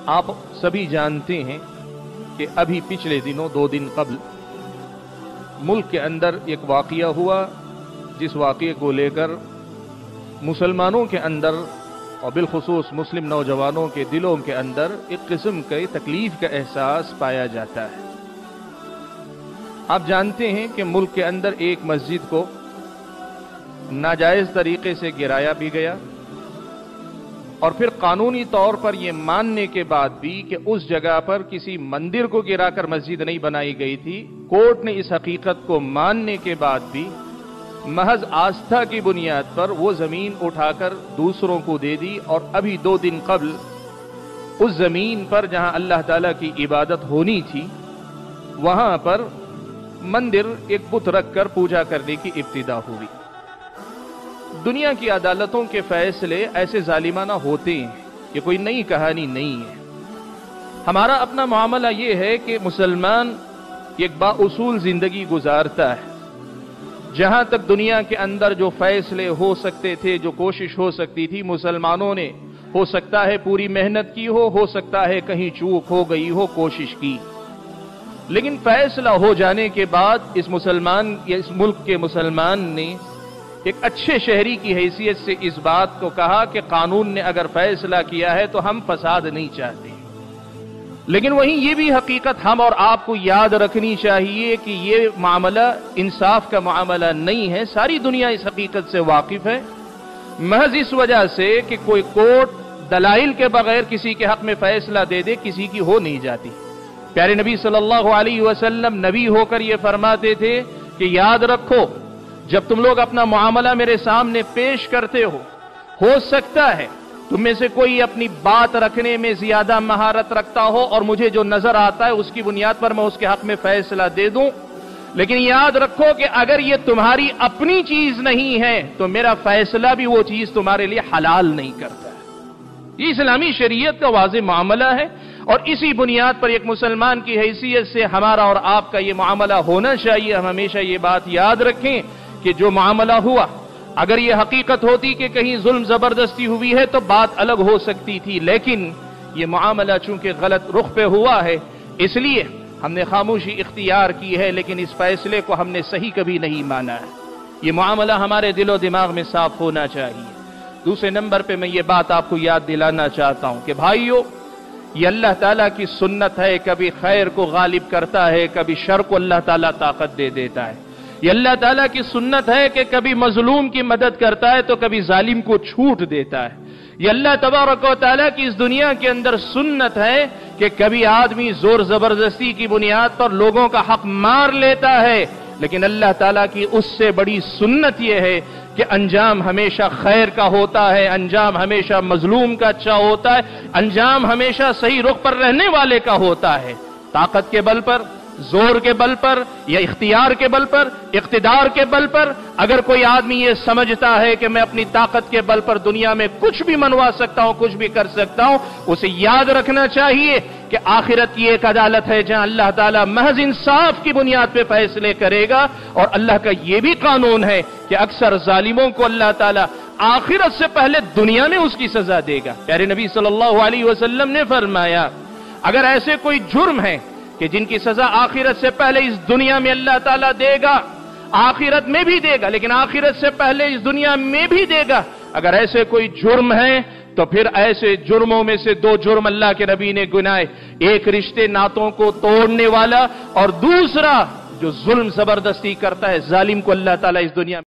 آپ سبھی جانتے ہیں کہ ابھی پچھلے دنوں 2 دن قبل ملک کے اندر ایک واقعہ ہوا، جس واقعے کو لے کر مسلمانوں کے اندر اور بالخصوص مسلم نوجوانوں کے دلوں کے اندر ایک قسم کے تکلیف کا احساس پایا جاتا ہے۔ آپ جانتے ہیں کہ ملک کے اندر ایک مسجد کو ناجائز طریقے سے گرایا بھی گیا، اور پھر قانونی طور پر یہ ماننے کے بعد بھی کہ اس جگہ پر کسی مندر کو گرا کر مسجد نہیں بنائی گئی تھی، کورٹ نے اس حقیقت کو ماننے کے بعد بھی محض آستھا کی بنیاد پر وہ زمین اٹھا کر دوسروں کو دے دی، اور ابھی 2 دن قبل اس زمین پر جہاں اللہ تعالیٰ کی عبادت ہونی تھی وہاں پر مندر ایک بت رکھ کر پوجا کرنے کی ابتدا ہوئی۔ دنیا کی عدالتوں کے فیصلے ایسے ظالمانہ ہوتے ہیں، یہ کوئی نئی کہانی نہیں ہے۔ ہمارا اپنا معاملہ یہ ہے کہ مسلمان ایک بااصول زندگی گزارتا ہے، جہاں تک دنیا کے اندر جو فیصلے ہو سکتے تھے، جو کوشش ہو سکتی تھی، مسلمانوں نے ہو سکتا ہے پوری محنت کی ہو سکتا ہے کہیں چوک ہو گئی ہو، کوشش کی، لیکن فیصلہ ہو جانے کے بعد اس ملک کے مسلمان نے ایک اچھے شہری کی حیثیت سے اس بات کو کہا کہ قانون نے اگر فیصلہ کیا ہے تو ہم فساد نہیں چاہتے۔ لیکن وہیں یہ بھی حقیقت ہم اور آپ کو یاد رکھنی چاہیے کہ یہ معاملہ انصاف کا معاملہ نہیں ہے۔ ساری دنیا اس حقیقت سے واقف ہے، محض اس وجہ سے کہ کوئی کورٹ دلائل کے بغیر کسی کے حق میں فیصلہ دے دے کسی کی ہو نہیں جاتی۔ پیارے نبی صلی اللہ علیہ وسلم نبی ہو کر یہ فرماتے تھے کہ یاد رکھو، جب تم لوگ اپنا معاملہ میرے سامنے پیش کرتے ہو سکتا ہے تم میں سے کوئی اپنی بات رکھنے میں زیادہ مہارت رکھتا ہو اور مجھے جو نظر آتا ہے اس کی بنیاد پر میں اس کے حق میں فیصلہ دے دوں، لیکن یاد رکھو کہ اگر یہ تمہاری اپنی چیز نہیں ہے تو میرا فیصلہ بھی وہ چیز تمہارے لیے حلال نہیں کرتا ہے۔ یہ اسلامی شریعت کا واضح معاملہ ہے، اور اسی بنیاد پر ایک مسلمان کی حیثیت سے ہمارا اور آپ کا یہ معاملہ ہونا چاہیے۔ ہم ہمیشہ یہ بات یاد رکھیں کہ جو معاملہ ہوا، اگر یہ حقیقت ہوتی کہ کہیں ظلم زبردستی ہوئی ہے تو بات الگ ہو سکتی تھی، لیکن یہ معاملہ چونکہ غلط رخ پہ ہوا ہے اس لیے ہم نے خاموشی اختیار کی ہے، لیکن اس فیصلے کو ہم نے صحیح کبھی نہیں مانا ہے۔ یہ معاملہ ہمارے دل و دماغ میں صاف ہونا چاہیے۔ دوسرے نمبر پہ میں یہ بات آپ کو یاد دلانا چاہتا ہوں کہ بھائیو، یہ اللہ تعالیٰ کی سنت ہے، کبھی خیر کو غالب کرتا ہے، کبھی شر کو اللہ تعالیٰ طاقت دے دیتا ہے۔ یہ اللہ تعالیٰ کی سنت ہے کہ کبھی مظلوم کی مدد کرتا ہے تو کبھی ظالم کو چھوٹ دیتا ہے۔ یہ اللہ تبارک و تعالیٰ کی اس دنیا کے اندر سنت ہے کہ کبھی آدمی زور زبردستی کی بنیاد پر لوگوں کا حق مار لیتا ہے، لیکن اللہ تعالیٰ کی اس سے بڑی سنت یہ ہے کہ انجام ہمیشہ خیر کا ہوتا ہے، انجام ہمیشہ مظلوم کا اچھا ہوتا ہے، انجام ہمیشہ صحیح رخ پر رہنے والے کا ہوتا ہے۔ طاقت کے بل پر، زور کے بل پر، یا اختیار کے بل پر، اقتدار کے بل پر اگر کوئی آدمی یہ سمجھتا ہے کہ میں اپنی طاقت کے بل پر دنیا میں کچھ بھی منوا سکتا ہوں، کچھ بھی کر سکتا ہوں، اسے یاد رکھنا چاہیے کہ آخرت کی ایک عدالت ہے جہاں اللہ تعالیٰ محض انصاف کی بنیاد پہ فیصلے کرے گا، اور اللہ کا یہ بھی قانون ہے کہ اکثر ظالموں کو اللہ تعالیٰ آخرت سے پہلے دنیا میں اس کی سزا دے گا۔ پیارے نبی صلی اللہ علیہ وسلم نے فرمایا اگر ایسے کوئی جرم ہے کہ جن کی سزا آخرت سے پہلے اس دنیا میں اللہ تعالیٰ دے گا، آخرت میں بھی دے گا لیکن آخرت سے پہلے اس دنیا میں بھی دے گا، اگر ایسے کوئی جرم ہے تو پھر ایسے جرموں میں سے 2 جرم اللہ کے نبی نے گنائے، ایک رشتے ناتوں کو توڑنے والا، اور دوسرا جو ظلم زبردستی کرتا ہے، ظالم کو اللہ تعالیٰ اس دنیا میں